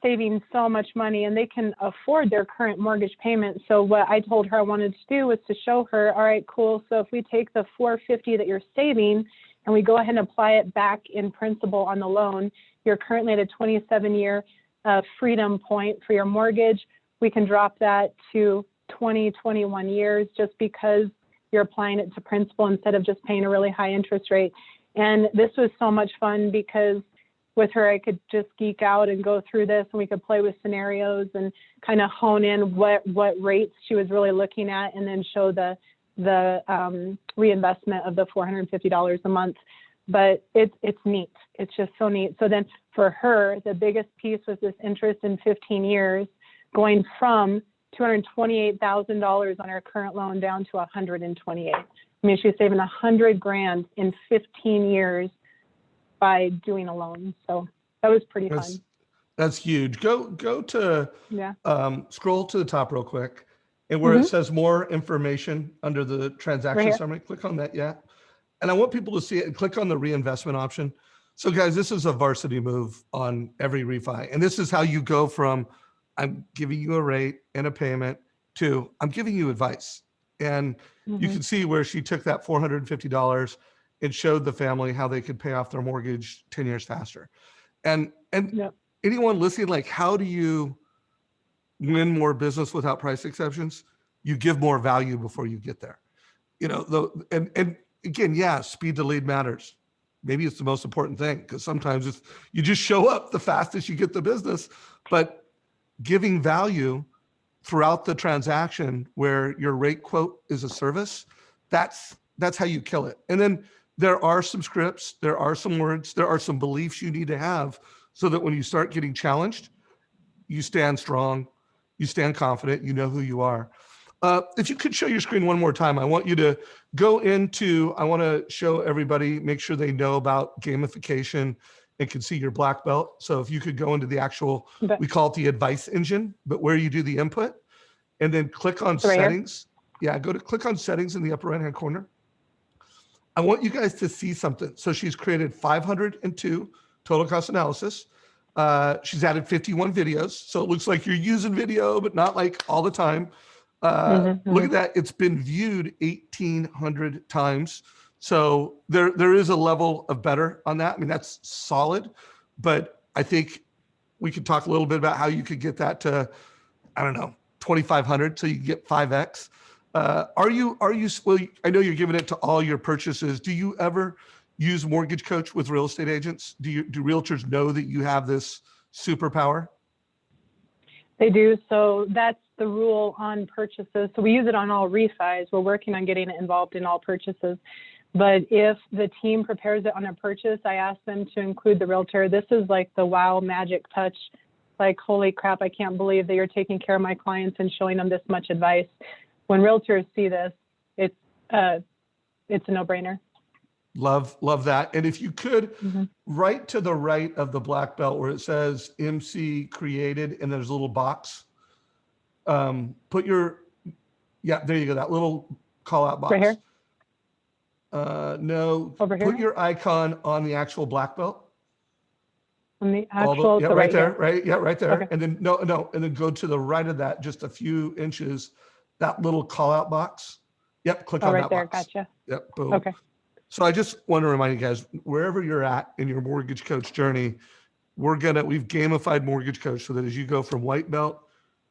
saving so much money and they can afford their current mortgage payment. So what I told her I wanted to do was to show her, all right, cool. So if we take the $450 that you're saving and we go ahead and apply it back in principal on the loan, you're currently at a 27-year freedom point for your mortgage. We can drop that to 20, 21 years just because you're applying it to principal instead of just paying a really high interest rate. And this was so much fun because with her, I could just geek out and go through this, and we could play with scenarios and kind of hone in what rates she was really looking at, and then show the reinvestment of the $450 a month. But it's neat. It's just so neat. So then for her, the biggest piece was this interest in 15 years, going from $228,000 on her current loan down to $128,000. I mean, she's saving $100,000 in 15 years by doing a loan. So that was pretty fun. That's huge. Go to, Yeah. Scroll to the top real quick, and where it says more information under the transaction Right summary, click on that. Yeah. And I want people to see it, and click on the reinvestment option. So guys, this is a varsity move on every refi. And this is how you go from, I'm giving you a rate and a payment, to I'm giving you advice. And you can see where she took that $450 and showed the family how they could pay off their mortgage 10 years faster. And Yep. anyone listening, like, how do you win more business without price exceptions? You give more value before you get there. You know, and again, yeah, speed to lead matters. Maybe it's the most important thing, because sometimes it's, you just show up the fastest you get the business. But giving value throughout the transaction, where your rate quote is a service, that's how you kill it. And then there are some scripts, there are some words, there are some beliefs you need to have, so that when you start getting challenged, you stand strong, you stand confident, you know who you are. If you could show your screen one more time, I want you to go into, I want to show everybody, make sure they know about gamification and can see your black belt. So if you could go into the actual, we call it the advice engine, but where you do the input, and then click on settings. Yeah, click on settings in the upper right-hand corner. I want you guys to see something. So she's created 502 total cost analysis. She's added 51 videos. So it looks like you're using video, but not like all the time. Look at that. It's been viewed 1,800 times. So there is a level of better on that. I mean, that's solid, but I think we could talk a little bit about how you could get that to, I don't know, 2,500, so you can get 5X. Are you, well, I know you're giving it to all your purchases. Do you ever use Mortgage Coach with real estate agents? Do realtors know that you have this superpower? They do. So that's the rule on purchases. So we use it on all refis. We're working on getting it involved in all purchases. But if the team prepares it on a purchase, I ask them to include the realtor. This is like the wow magic touch. Like, holy crap, I can't believe that you're taking care of my clients and showing them this much advice. When realtors see this, it's a no-brainer. Love that. And if you could, right to the right of the black belt where it says MC created, and there's a little box, put your, there you go, that little call out box. Right here? No, over here? Put your icon on the actual black belt. On the actual, yeah, so right there, here. right? Yeah, right there. Okay. And then, no, and then go to the right of that, just a few inches, that little call out box. Yep, click on right that there, box. gotcha. Yep, boom. Okay. So I just want to remind you guys, wherever you're at in your Mortgage Coach journey, we've gamified Mortgage Coach so that as you go from white belt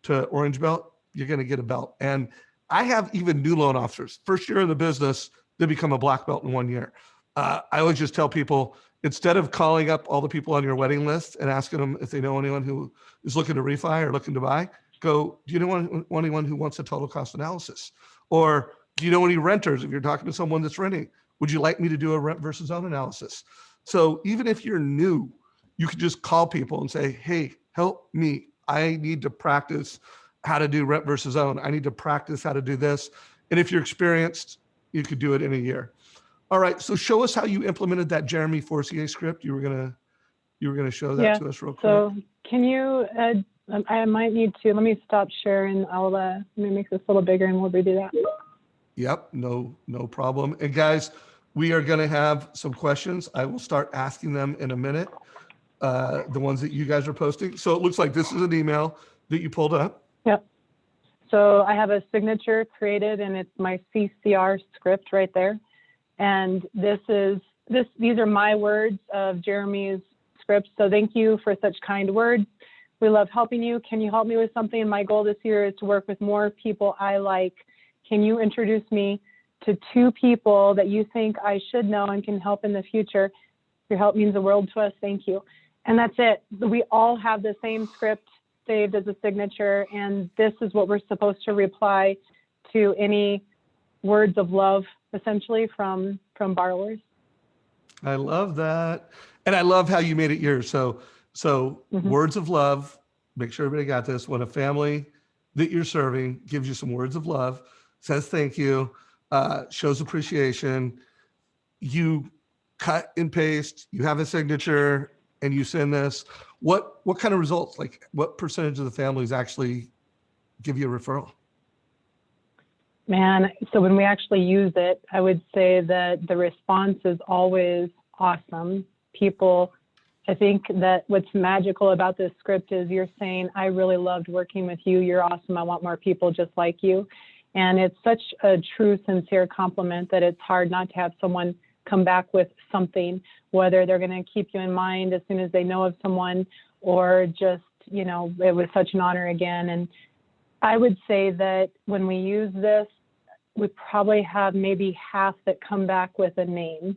to orange belt, you're going to get a belt. And I have even new loan officers, first year in the business, they become a black belt in 1 year. I always just tell people, instead of calling up all the people on your wedding list and asking them if they know anyone who is looking to refi or looking to buy, go, do you know anyone who wants a total cost analysis? Or do you know any renters? If you're talking to someone that's renting, would you like me to do a rent versus own analysis? So even if you're new, you could just call people and say, hey, help me. I need to practice how to do rent versus own. I need to practice how to do this. And if you're experienced, you could do it in a year. All right, so show us how you implemented that Jeremy Forcier script. You were gonna show that to us real quick. So can you, I might need to, let me stop sharing. Let me make this a little bigger and we'll redo that. Yep, no problem. And guys, we are gonna have some questions. I will start asking them in a minute, the ones that you guys are posting. So it looks like this is an email that you pulled up. Yep. So I have a signature created and it's my CCR script right there. And these are my words of Jeremy's script. So thank you for such kind words. We love helping you. Can you help me with something? My goal this year is to work with more people I like. Can you introduce me to 2 people that you think I should know and can help in the future. Your help means the world to us. Thank you. And that's it. We all have the same script saved as a signature, and this is what we're supposed to reply to any words of love, essentially, from borrowers. I love that. And I love how you made it yours. So words of love, make sure everybody got this. When a family that you're serving gives you some words of love, says thank you, shows appreciation, you cut and paste, you have a signature, and you send this. What kind of results? Like, what percentage of the families actually give you a referral? Man, so when we actually use it, I would say that the response is always awesome. People, I think that what's magical about this script is you're saying, I really loved working with you. You're awesome. I want more people just like you. And it's such a true, sincere compliment that it's hard not to have someone come back with something, whether they're going to keep you in mind as soon as they know of someone, or just, you know, it was such an honor again. And I would say that when we use this, we probably have maybe half that come back with a name.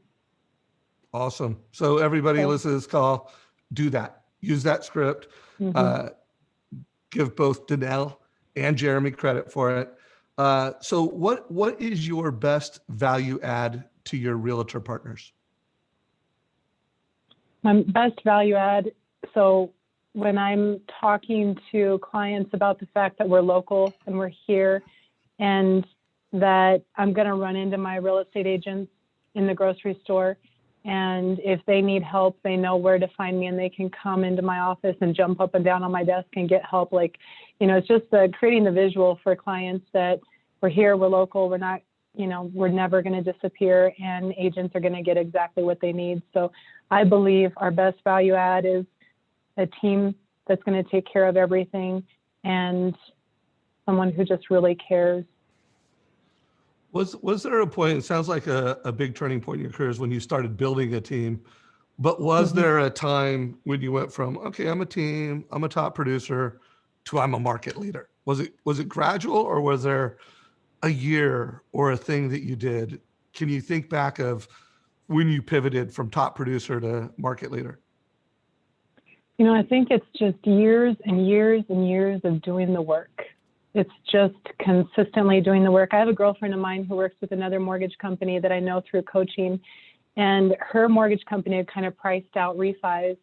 Awesome. So everybody Okay. listen to this call, do that. Use that script. Give both Danell and Jeremy credit for it. So what is your best value add to your realtor partners? My best value add, so when I'm talking to clients about the fact that we're local and we're here, and that I'm going to run into my real estate agents in the grocery store, and if they need help, they know where to find me, and they can come into my office and jump up and down on my desk and get help. Like, you know, it's just creating the visual for clients that we're here, we're local, we're not, you know, we're never going to disappear, and agents are going to get exactly what they need. So I believe our best value add is a team that's going to take care of everything, and someone who just really cares. Was there a point, it sounds like a big turning point in your career is when you started building a team, but was there a time when you went from, okay, I'm a team, I'm a top producer, to I'm a market leader? Was it gradual, or was there a year or a thing that you did? Can you think back of when you pivoted from top producer to market leader? You know, I think it's just years and years and years of doing the work. It's just consistently doing the work. I have a girlfriend of mine who works with another mortgage company that I know through coaching, and her mortgage company had kind of priced out refis.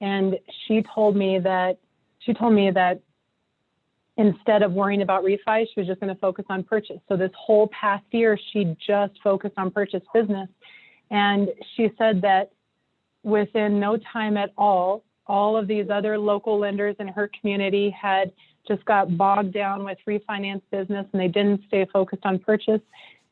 And she told me that instead of worrying about refis, she was just going to focus on purchase. So this whole past year, she just focused on purchase business. And she said that within no time at all of these other local lenders in her community had just got bogged down with refinance business, and they didn't stay focused on purchase.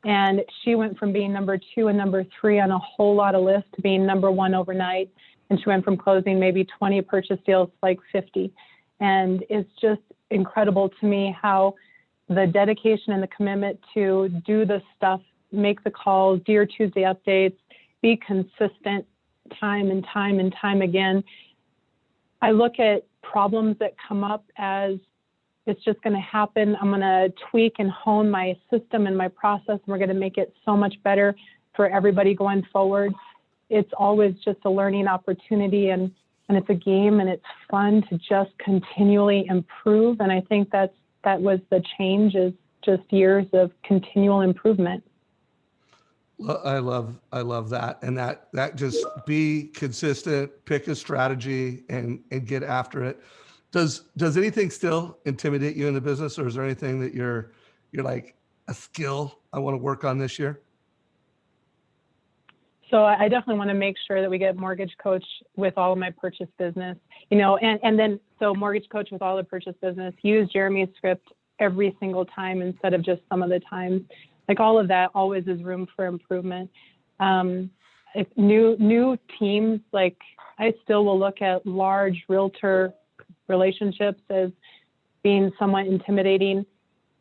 And she went from being number 2 and number 3 on a whole lot of lists to being number 1 overnight. And she went from closing maybe 20 purchase deals to like 50. And it's just incredible to me how the dedication and the commitment to do the stuff, make the calls, Dear Tuesday updates, be consistent time and time and time again. I look at problems that come up as it's just going to happen. I'm going to tweak and hone my system and my process, and we're going to make it so much better for everybody going forward. It's always just a learning opportunity, and it's a game, and it's fun to just continually improve. And I think that was the change, is just years of continual improvement. I love that. And that just be consistent, pick a strategy and get after it. Does anything still intimidate you in the business, or is there anything that you're like, a skill I want to work on this year? So I definitely want to make sure that we get mortgage coach with all of my purchase business, you know, and then so mortgage coach with all the purchase business, use Jeremy's script every single time instead of just some of the times. Like, all of that always is room for improvement. If new teams, like, I still will look at large realtor relationships as being somewhat intimidating,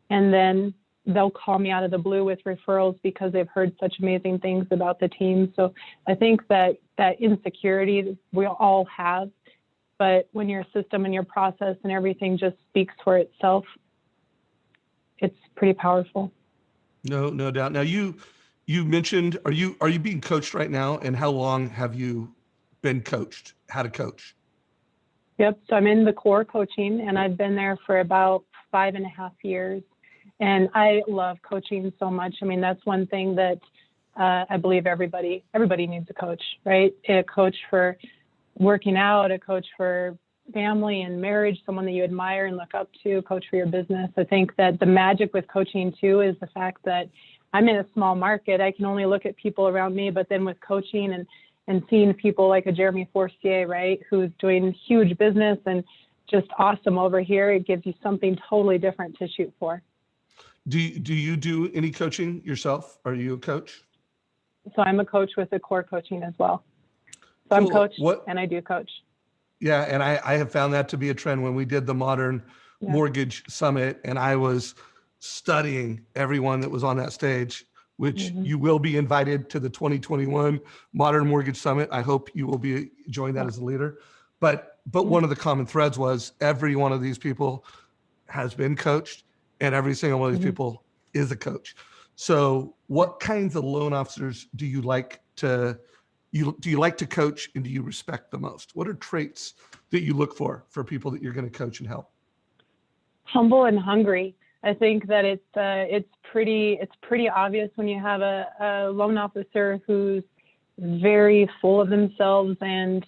and then they'll call me out of the blue with referrals because they've heard such amazing things about the team. So I think that insecurity we all have, but when your system and your process and everything just speaks for itself, it's pretty powerful. No doubt. Now you mentioned, are you being coached right now? And how long have you been coached? How to coach? Yep. So I'm in the core coaching and I've been there for about 5.5 years. And I love coaching so much. I mean, that's one thing that I believe everybody needs a coach, right? A coach for working out, a coach for family and marriage, someone that you admire and look up to, a coach for your business. I think that the magic with coaching too is the fact that I'm in a small market. I can only look at people around me, but then with coaching and seeing people like a Jeremy Forcier, right, who's doing huge business and just awesome over here, it gives you something totally different to shoot for. Do you do any coaching yourself? Are you a coach? So I'm a coach with the core coaching as well. So I'm Cool. coached What? and I do coach. Yeah, and I have found that to be a trend when we did the Modern Yeah. Mortgage Summit, and I was studying everyone that was on that stage, which Mhm. you will be invited to the 2021 Modern Mortgage Summit. I hope you will be join that Yeah. as a leader. But Yeah. one of the common threads was every one of these people has been coached, and every single one of these Mhm. people is a coach. So, what kinds of loan officers do you like to coach, and do you respect the most? What are traits that you look for people that you're going to coach and help? Humble and hungry. I think that it's pretty obvious when you have a loan officer who's very full of themselves and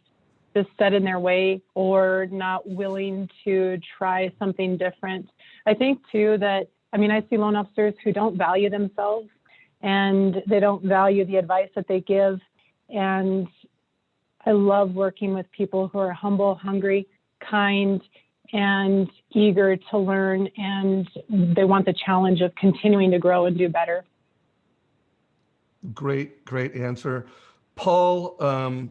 just set in their way or not willing to try something different. I think too that, I mean, I see loan officers who don't value themselves and they don't value the advice that they give. And I love working with people who are humble, hungry, kind, and eager to learn, and they want the challenge of continuing to grow and do better. Great answer. Paul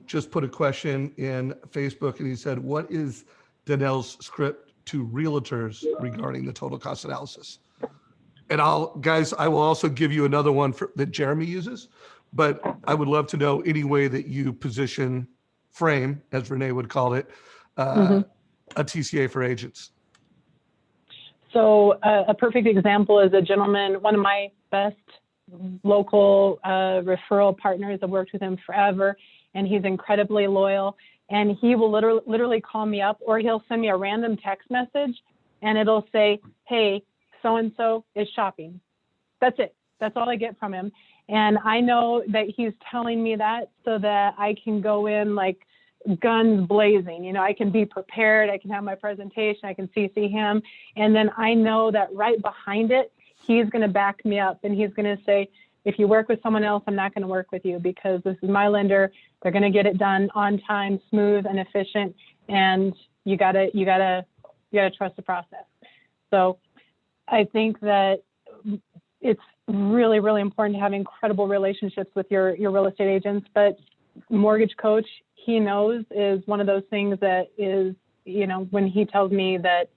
just put a question in Facebook, and he said, "What is Danell's script to realtors regarding the total cost analysis?" And I will also give you another one that Jeremy uses, but I would love to know any way that you position frame, as Renee would call it, Mm-hmm. a TCA for agents. So a perfect example is a gentleman, one of my best local referral partners. I've worked with him forever, and he's incredibly loyal. And he will literally call me up, or he'll send me a random text message, and it'll say, "Hey, so-and-so is shopping." That's it. That's all I get from him. And I know that he's telling me that so that I can go in like guns blazing. You know, I can be prepared. I can have my presentation. I can CC him. And then I know that right behind it, he's going to back me up. And he's going to say, if you work with someone else, I'm not going to work with you because this is my lender. They're going to get it done on time, smooth and efficient. And you gotta trust the process. So I think that it's really, really important to have incredible relationships with your real estate agents, but mortgage coach, he knows, is one of those things that is, you know, when he tells me that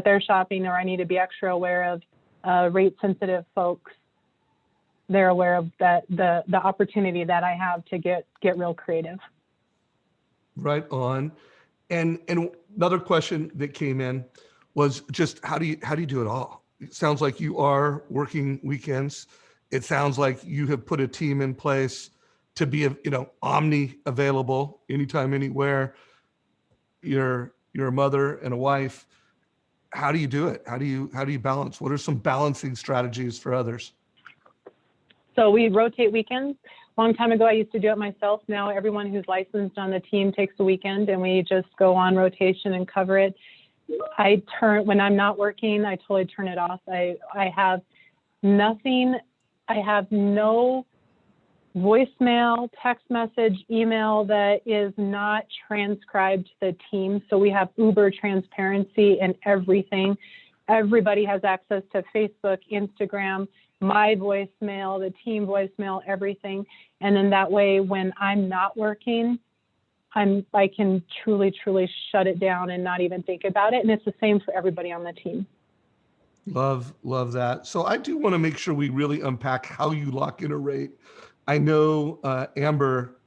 they're shopping or I need to be extra aware of rate sensitive folks, they're aware of that the opportunity that I have to get real creative. Right on. And another question that came in was just how do you do it all? It sounds like you are working weekends. It sounds like you have put a team in place to be, omni available anytime, anywhere. You're a mother and a wife. How do you do it? How do you balance? What are some balancing strategies for others? So we rotate weekends. A long time ago, I used to do it myself. Now everyone who's licensed on the team takes the weekend and we just go on rotation and cover it. When I'm not working, I totally turn it off. I have nothing. I have no voicemail, text message, email that is not transcribed to the team. So we have uber transparency in everything. Everybody has access to Facebook, Instagram, my voicemail, the team voicemail, everything. And then that way, when I'm not working, I can truly shut it down and not even think about it. And it's the same for everybody on the team. Love that. So I do want to make sure we really unpack how you lock in a rate. I know Amber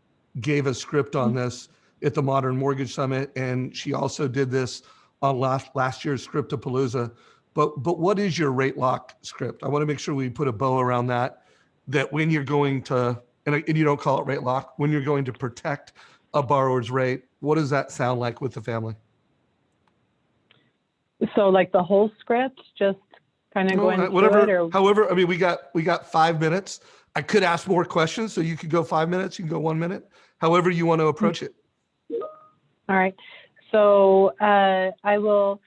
gave a script on this at the Modern Mortgage Summit, and she also did this on last year's Scriptapalooza. But what is your rate lock script? I want to make sure we put a bow around that, that when you're going to, and you don't call it rate lock, when you're going to protect a borrower's rate, what does that sound like with the family? So like the whole script, just kind of going through Whatever, it, or however, I mean, we got 5 minutes. I could ask more questions, so you could go 5 minutes, you can go 1 minute, however you want to approach it. all right. So I will,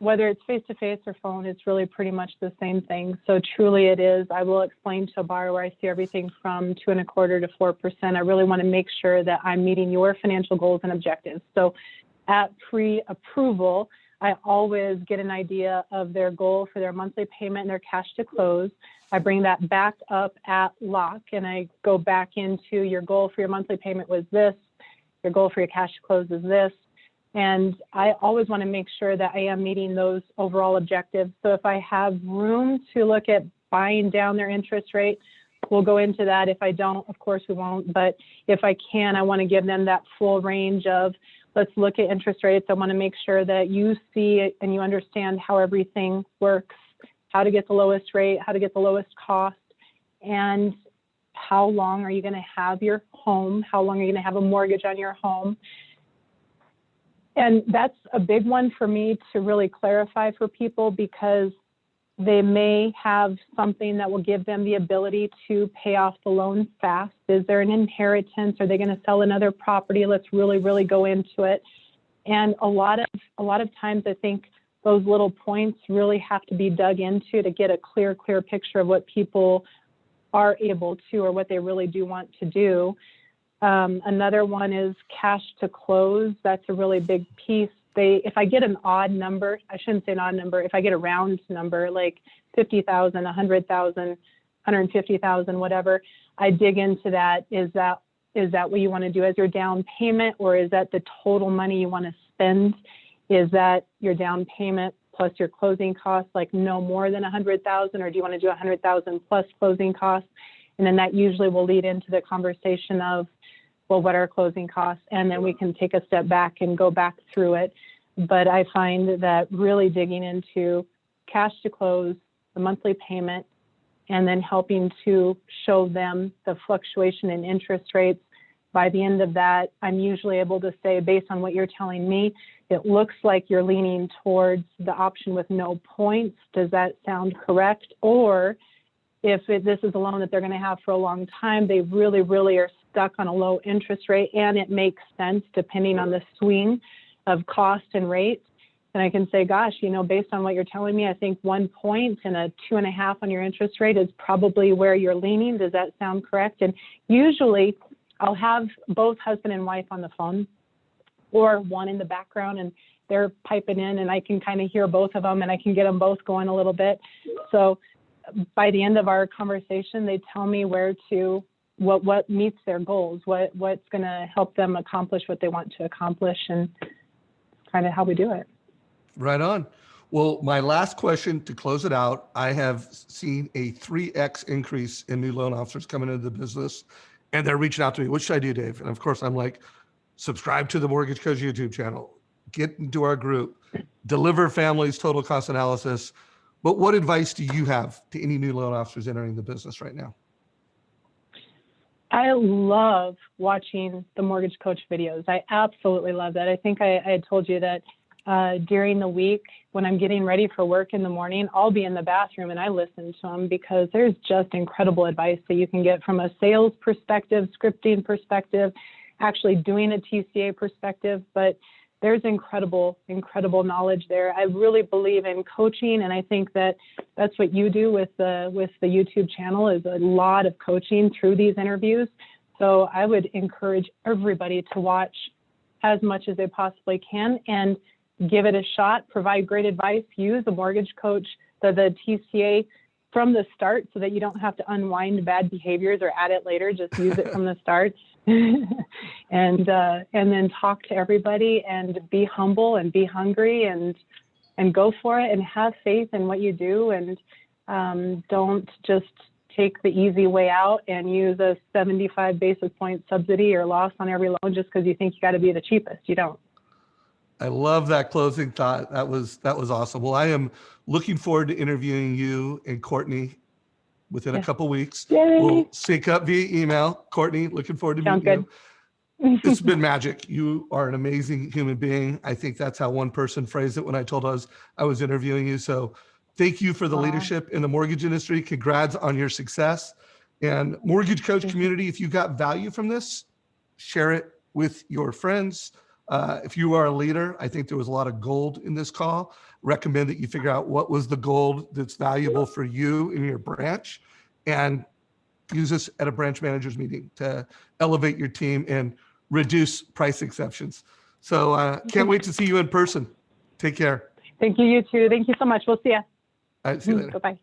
whether it's face-to-face or phone, it's really pretty much the same thing. So truly it is. I will explain to a borrower, I see everything from 2.25% to 4%. I really want to make sure that I'm meeting your financial goals and objectives. So at pre-approval, I always get an idea of their goal for their monthly payment and their cash to close. I bring that back up at lock, and I go back into your goal for your monthly payment was this, your goal for your cash to close is this. And I always want to make sure that I am meeting those overall objectives. So if I have room to look at buying down their interest rate, we'll go into that. If I don't, of course we won't. But if I can, I want to give them that full range of, let's look at interest rates. I want to make sure that you see it and you understand how everything works, how to get the lowest rate, how to get the lowest cost, and how long are you going to have your home? How long are you going to have a mortgage on your home? And that's a big one for me to really clarify for people, because they may have something that will give them the ability to pay off the loan fast. Is there an inheritance? Are they going to sell another property? Let's really, really go into it. And a lot of times I think those little points really have to be dug into to get a clear picture of what people are able to, or what they really do want to do. Another one is cash to close. That's a really big piece. If I get an odd number, I shouldn't say an odd number, if I get a round number like 50,000, 100,000, 150,000, whatever, I dig into that. Is that what you want to do as your down payment, or is that the total money you want to spend? Is that your down payment plus your closing costs, like no more than 100,000, or do you want to do 100,000 plus closing costs? And then that usually will lead into the conversation of, well, what are closing costs? And then we can take a step back and go back through it. But I find that really digging into cash to close, the monthly payment, and then helping to show them the fluctuation in interest rates. By the end of that, I'm usually able to say, based on what you're telling me, it looks like you're leaning towards the option with no points. Does that sound correct? Or if this is a loan that they're going to have for a long time, they really, really are stuck on a low interest rate, and it makes sense depending on the swing of cost and rate. And I can say, gosh, based on what you're telling me, I think 1 point and a 2.5 on your interest rate is probably where you're leaning. Does that sound correct? And usually I'll have both husband and wife on the phone, or one in the background, and they're piping in, and I can kind of hear both of them, and I can get them both going a little bit. So by the end of our conversation, they tell me what meets their goals, what's going to help them accomplish what they want to accomplish, and kind of how we do it. Right on. Well, my last question to close it out, I have seen a 3x increase in new loan officers coming into the business, and they're reaching out to me. What should I do, Dave? And of course, I'm like, subscribe to the Mortgage Coach YouTube channel, get into our group, deliver families total cost analysis. But what advice do you have to any new loan officers entering the business right now? I love watching the Mortgage Coach videos. I absolutely love that. I think I had told you that during the week when I'm getting ready for work in the morning, I'll be in the bathroom and I listen to them, because there's just incredible advice that you can get from a sales perspective, scripting perspective, actually doing a TCA perspective. But there's incredible knowledge there. I really believe in coaching, and I think that that's what you do with the YouTube channel, is a lot of coaching through these interviews. So I would encourage everybody to watch as much as they possibly can and give it a shot, provide great advice, use the Mortgage Coach, the TCA from the start, so that you don't have to unwind bad behaviors or add it later. Just use it from the start. and then talk to everybody, and be humble and be hungry, and go for it, and have faith in what you do, and don't just take the easy way out and use a 75 basis point subsidy or loss on every loan just because you think you got to be the cheapest. You don't. I love that closing thought. That was awesome. Well, I am looking forward to interviewing you and Courtney within a Yes. couple weeks. Yay. We'll sync up via email. Courtney, looking forward to Sounds meeting good. you. It's been magic. You are an amazing human being. I think that's how one person phrased it when I told us I was interviewing you. So thank you for the Wow. leadership in the mortgage industry. Congrats on your success. And mortgage coach community, if you got value from this, share it with your friends. If you are a leader, I think there was a lot of gold in this call. Recommend that you figure out what was the gold that's valuable for you in your branch, and use this at a branch manager's meeting to elevate your team and reduce price exceptions. So can't wait to see you in person. Take care. Thank you, you too. Thank you so much. We'll see you. All right, see you later. Bye-bye.